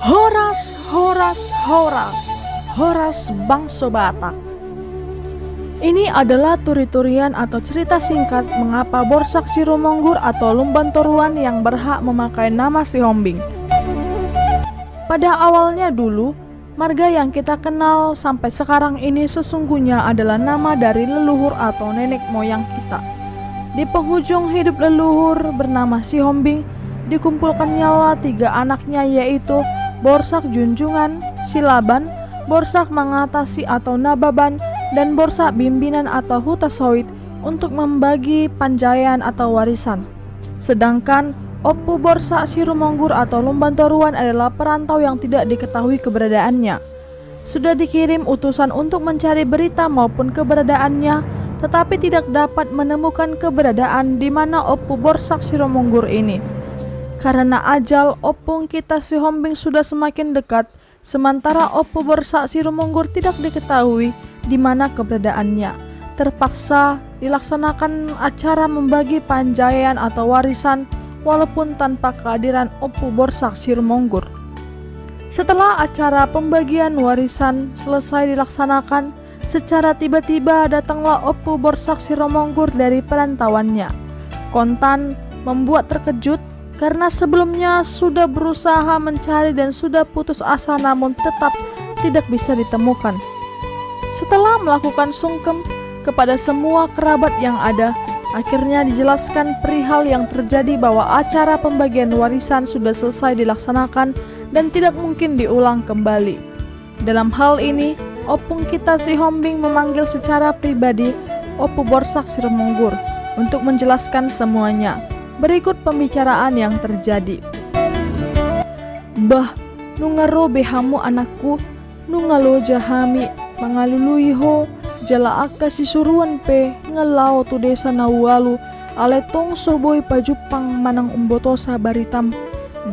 Horas, Horas, Horas, Horas Bangsa Batak. Ini adalah turi-turian atau cerita singkat mengapa Borsak Siromonggur atau Lumban Toruan yang berhak memakai nama Sihombing. Pada awalnya dulu, marga yang kita kenal sampai sekarang ini sesungguhnya adalah nama dari leluhur atau nenek moyang kita. Di penghujung hidup leluhur bernama Sihombing, dikumpulkannya 3 anaknya, yaitu Borsak Junjungan, Silaban, Borsak Mengatasi atau Nababan, dan Borsak Bimbinan atau Hutasoit untuk membagi panjaian atau warisan. Sedangkan Opu Borsak Siromonggur atau Lumban Toruan adalah perantau yang tidak diketahui keberadaannya. Sudah dikirim utusan untuk mencari berita maupun keberadaannya, tetapi tidak dapat menemukan keberadaan di mana Opu Borsak Siromonggur ini. Karena ajal opung kita Sihombing sudah semakin dekat, sementara Opu Borsak Siromonggur tidak diketahui di mana keberadaannya. Terpaksa dilaksanakan acara membagi panjaian atau warisan walaupun tanpa kehadiran Opu Borsak Siromonggur. Setelah acara pembagian warisan selesai dilaksanakan, secara tiba-tiba datanglah Opu Borsak Siromonggur dari perantauannya. Kontan membuat terkejut karena sebelumnya sudah berusaha mencari dan sudah putus asa namun tetap tidak bisa ditemukan. Setelah melakukan sungkem kepada semua kerabat yang ada, akhirnya dijelaskan perihal yang terjadi bahwa acara pembagian warisan sudah selesai dilaksanakan dan tidak mungkin diulang kembali. Dalam hal ini, opung kita Sihombing memanggil secara pribadi Opu Borsak Siromonggur untuk menjelaskan semuanya. Berikut pembicaraan yang terjadi. Bah, nungaro behamu anakku, nungalo jahami mangaluluiho jala akka sisuruan pe ngelau tu desa nawalu ale tong soboy pajupang manang umbotosa baritam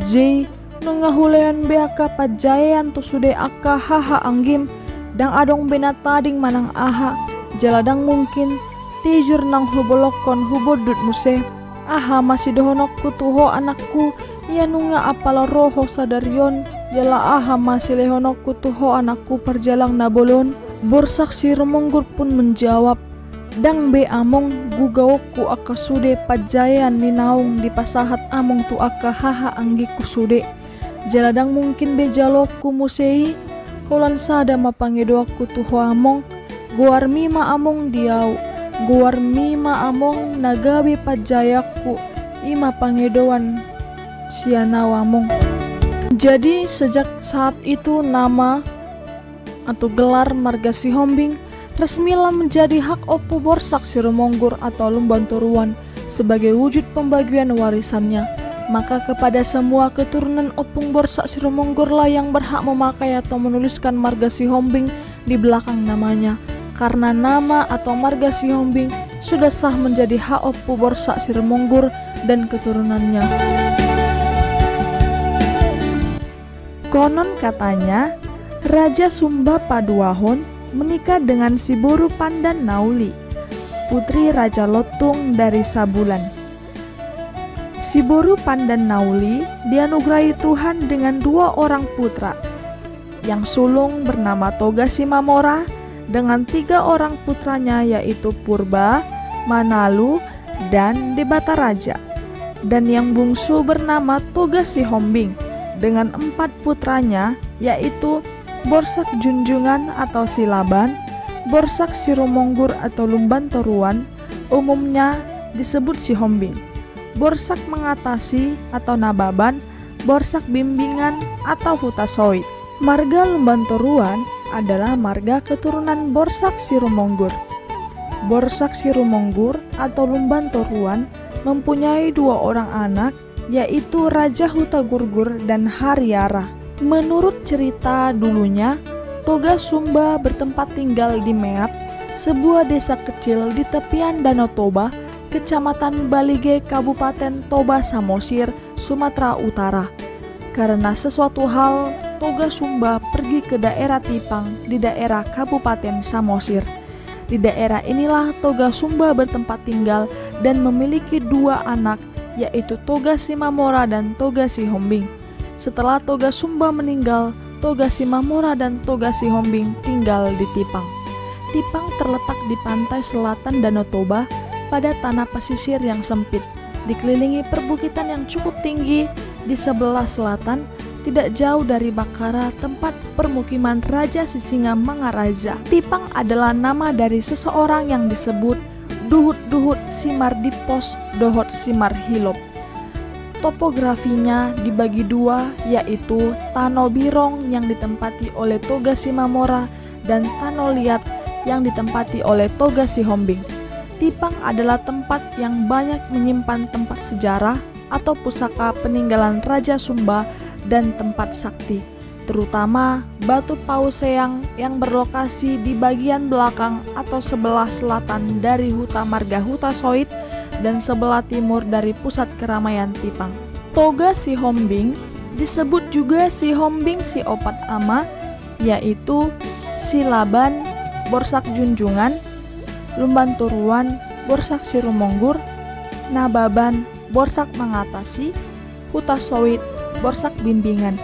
jay nungahulean be akka pajayan tu sude akka haha anggim dang adong benatading manang aha jaladang mungkin tijur nang hubolokon hubodut muse aha masih dohonokku tuho anakku ya nunga apala roho sadaryon jala aha masih lehonokku tuho anakku perjalang nabolon. Borsak Siromonggur pun menjawab, dang be among gugawokku akka sude pajayan ninaung di pasahat among tu akka haha anggiku sude jaladang mungkin be jalokku musei holan sada mapangedoakku tuho among guar mima among diau guar mima among nagabe pajayakku ima pangedoan sianawamong. Jadi sejak saat itu nama atau gelar marga Sihombing resmilah menjadi hak Opu Borsak Siromonggur atau Lumban Toruan sebagai wujud pembagian warisannya. Maka kepada semua keturunan Opung Borsak Siromonggur lah yang berhak memakai atau menuliskan marga Sihombing di belakang namanya, karena nama atau marga Sihombing sudah sah menjadi hak Opu Borsak Siromonggur dan keturunannya. Konon katanya Raja Sumba Paduahon menikah dengan si Boru Pandan Nauli, putri Raja Lotung dari Sabulan. Si Boru Pandan Nauli dianugerahi Tuhan dengan 2 orang putra. Yang sulung bernama Toga Simamora dengan 3 orang putranya, yaitu Purba, Manalu, dan Debata Raja. Dan yang bungsu bernama Toga Sihombing dengan 4 putranya, yaitu Borsak Junjungan atau Silaban, Borsak Siromonggur atau Lumban Toruan, umumnya disebut Sihombing, Borsak Mengatasi atau Nababan, Borsak Bimbingan atau Hutasoit. Marga Lumban Toruan adalah marga keturunan Borsak Siromonggur. Borsak Siromonggur atau Lumban Toruan mempunyai 2 orang anak, yaitu Raja Hutagurgur dan Haryara. Menurut cerita dulunya, Toga Sumba bertempat tinggal di Meat, sebuah desa kecil di tepian Danau Toba, Kecamatan Balige, Kabupaten Toba Samosir, Sumatera Utara. Karena sesuatu hal, Toga Sumba pergi ke daerah Tipang di daerah Kabupaten Samosir. Di daerah inilah Toga Sumba bertempat tinggal dan memiliki 2 anak, yaitu Toga Simamora dan Toga Sihombing. Setelah Toga Sumba meninggal, Toga Simamora dan Toga Sihombing tinggal di Tipang. Tipang terletak di pantai selatan Danau Toba pada tanah pesisir yang sempit, dikelilingi perbukitan yang cukup tinggi. Di sebelah selatan, tidak jauh dari Bakara, tempat permukiman Raja Sisinga Mangaraja. Tipang adalah nama dari seseorang yang disebut Duhut-Duhut Simardipos Dohot Simarhilop. Topografinya dibagi dua, yaitu Tano Birong yang ditempati oleh Toga Simamora dan Tano Liat yang ditempati oleh Toga Sihombing. Tipang adalah tempat yang banyak menyimpan tempat sejarah atau pusaka peninggalan Raja Sumba dan tempat sakti, terutama Batu Pauseang yang berlokasi di bagian belakang atau sebelah selatan dari Huta Marga Huta Soit dan sebelah timur dari pusat keramaian Tipang. Toga Sihombing disebut juga Sihombing Si Opat Ama, yaitu Silaban Borsak Junjungan, Lumban Turuan Borsak Sirumonggur, Nababan Borsak Mangatasi, Huta Soit Borsak Bimbingan.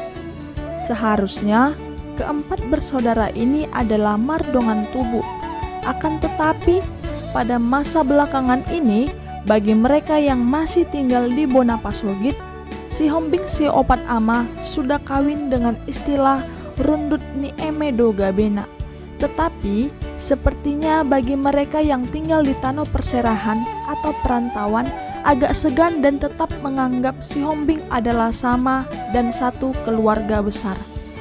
Seharusnya keempat bersaudara ini adalah Mardongan Tubu. Akan tetapi pada masa belakangan ini, bagi mereka yang masih tinggal di Bonapasogit, Sihombing Si Opat Ama sudah kawin dengan istilah Rundut Ni Eme Doga Bena. Tetapi sepertinya bagi mereka yang tinggal di tanah perserahan atau perantauan agak segan dan tetap menganggap Sihombing adalah sama dan satu keluarga besar.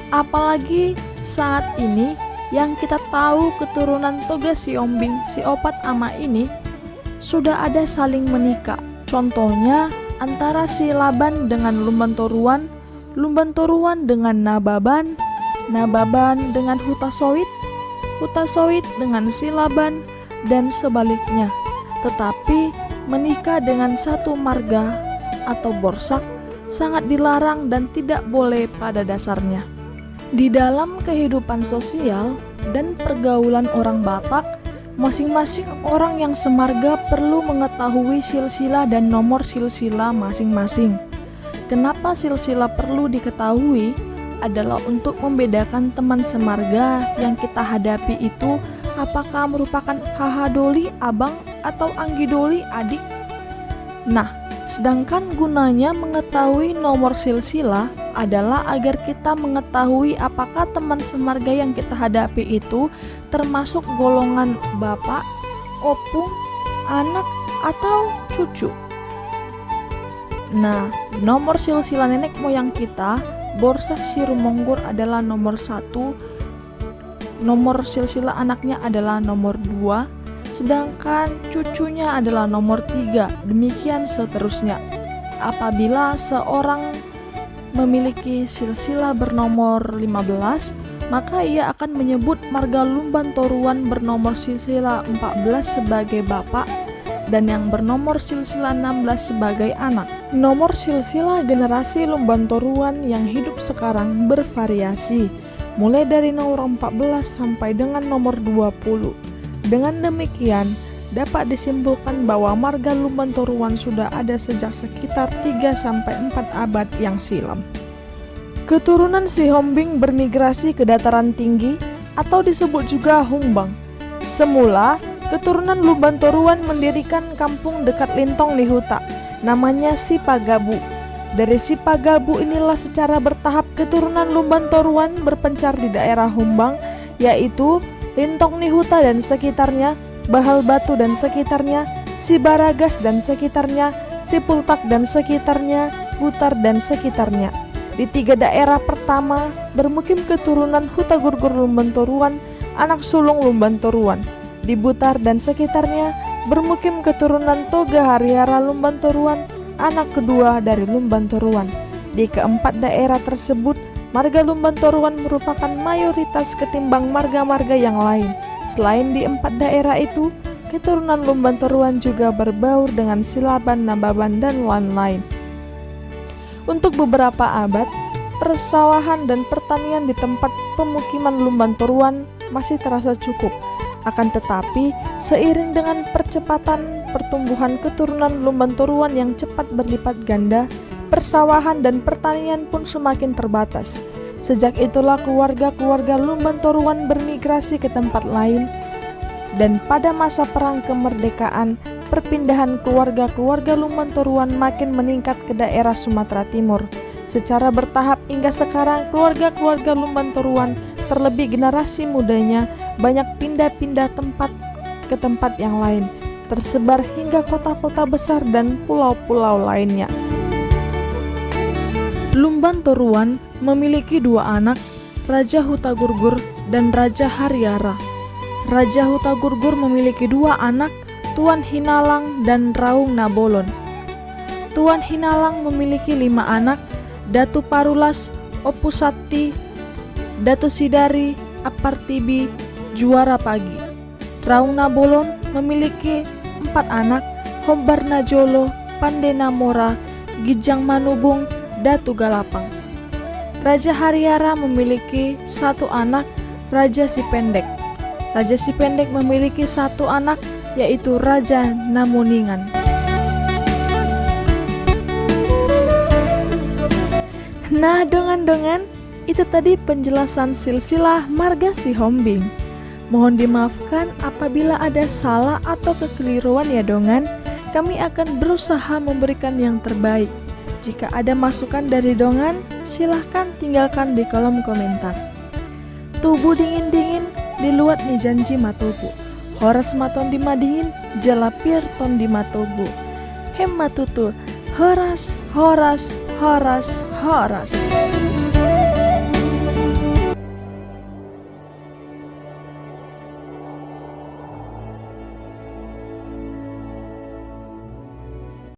Apalagi saat ini yang kita tahu keturunan Toga Sihombing Si Opat Ama ini sudah ada saling menikah. Contohnya antara Silaban dengan Lumban Toruan, Lumban Toruan dengan Nababan, Nababan dengan Huta Soit, Huta Soit dengan Silaban, dan sebaliknya. Tetapi menikah dengan satu marga atau borsak sangat dilarang dan tidak boleh pada dasarnya. Di dalam kehidupan sosial dan pergaulan orang Batak, masing-masing orang yang semarga perlu mengetahui silsilah dan nomor silsilah masing-masing. Kenapa silsilah perlu diketahui? Adalah untuk membedakan teman semarga yang kita hadapi itu apakah merupakan Hahadoli abang atau Anggidoli adik. Nah, sedangkan gunanya mengetahui nomor silsilah adalah agar kita mengetahui apakah teman semarga yang kita hadapi itu termasuk golongan bapak, opung, anak, atau cucu. Nah, nomor silsilah nenek moyang kita, Borsak Sirumonggur adalah nomor 1, nomor silsilah anaknya adalah nomor 2, sedangkan cucunya adalah nomor 3, demikian seterusnya. Apabila seorang memiliki silsilah bernomor 15, maka ia akan menyebut marga Lumban Toruan bernomor silsilah 14 sebagai bapak dan yang bernomor silsilah 16 sebagai anak. Nomor silsilah generasi Lumban Toruan yang hidup sekarang bervariasi, mulai dari nomor 14 sampai dengan nomor 20. Dengan demikian, dapat disimpulkan bahwa marga Lumban Toruan sudah ada sejak sekitar 3-4 abad yang silam. Keturunan Sihombing bermigrasi ke dataran tinggi atau disebut juga Hungbang. Semula, keturunan Lumban Toruan mendirikan kampung dekat Lintong di Huta, namanya Sipagabu. Dari Sipagabu inilah secara bertahap keturunan Lumban Toruan berpencar di daerah Hungbang, yaitu Lintong Nihuta dan sekitarnya, Bahal Batu dan sekitarnya, Sibaragas dan sekitarnya, Sipultak dan sekitarnya, Butar dan sekitarnya. Di 3 daerah pertama bermukim keturunan Huta Gurgur Lumban Toruan, anak sulung Lumban Toruan. Di Butar dan sekitarnya bermukim keturunan Toga Harihara Lumban Toruan, anak kedua dari Lumban Toruan. Di keempat daerah tersebut, marga Lumban Toruan merupakan mayoritas ketimbang marga-marga yang lain. Selain di 4 daerah itu, keturunan Lumban Toruan juga berbaur dengan Silaban, Nababan, dan lain-lain. Untuk beberapa abad, persawahan dan pertanian di tempat pemukiman Lumban Toruan masih terasa cukup. Akan tetapi, seiring dengan percepatan pertumbuhan keturunan Lumban Toruan yang cepat berlipat ganda, persawahan dan pertanian pun semakin terbatas. Sejak itulah keluarga-keluarga Lumban Toruan bermigrasi ke tempat lain, dan pada masa perang kemerdekaan, perpindahan keluarga-keluarga Lumban Toruan makin meningkat ke daerah Sumatera Timur. Secara bertahap hingga sekarang keluarga-keluarga Lumban Toruan, terlebih generasi mudanya, banyak pindah-pindah tempat ke tempat yang lain, tersebar hingga kota-kota besar dan pulau-pulau lainnya. Lumban Toruan memiliki dua anak, Raja Hutagurgur dan Raja Hariara. Raja Hutagurgur memiliki dua anak, Tuan Hinalang dan Raung Nabolon. Tuan Hinalang memiliki 5 anak, Datu Parulas, Opusati, Datu Sidari, Apartibi, Juara Pagi. Raung Nabolon memiliki 4 anak, Hombar Najolo, Pandena Mora, Gijang Manubung, Datu Galapang. Raja Hariara memiliki 1 anak, Raja Sipendek. Raja Sipendek memiliki 1 anak, yaitu Raja Namuningan. Nah, dongan-dongan, itu tadi penjelasan silsilah marga Sihombing. Mohon dimaafkan apabila ada salah atau kekeliruan ya dongan. Kami akan berusaha memberikan yang terbaik. Jika ada masukan dari dongan, silahkan tinggalkan di kolom komentar. Tubuh dingin-dingin, diluat ni janji matobu. Horas maton di madingin, jalapir ton di matobu. Hem matutur, horas, horas, horas, horas.